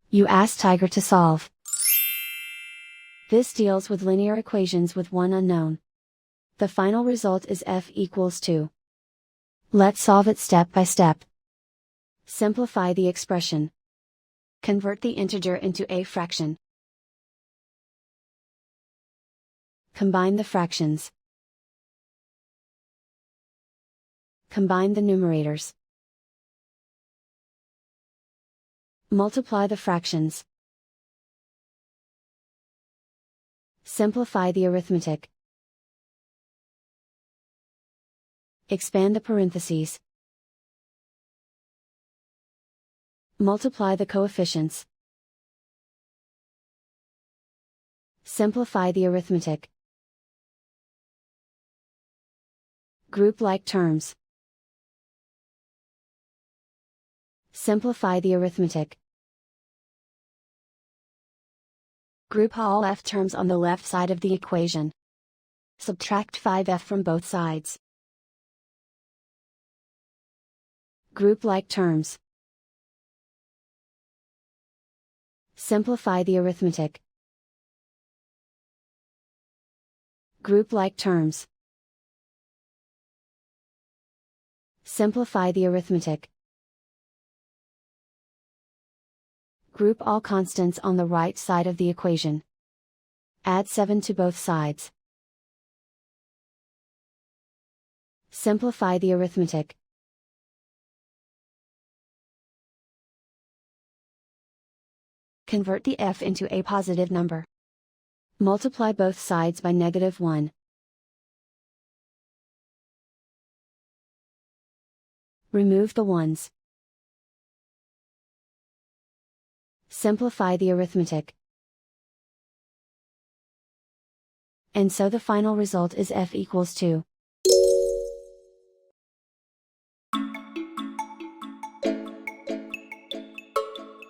You ask Tiger to solve. This deals with linear equations with one unknown. The final result is f equals 2. Let's solve it step by step. Simplify the expression. Convert the integer into a fraction. Combine the fractions. Combine the numerators. Multiply the fractions. Simplify the arithmetic. Expand the parentheses. Multiply the coefficients. Simplify the arithmetic. Group like terms. Simplify the arithmetic. Group all f terms on the left side of the equation. Subtract 5f from both sides. Group like terms. Simplify the arithmetic. Group like terms. Simplify the arithmetic. Group all constants on the right side of the equation. Add 7 to both sides. Simplify the arithmetic. Convert the f into a positive number. Multiply both sides by -1. Remove the ones. Simplify the arithmetic. And so the final result is f equals 2.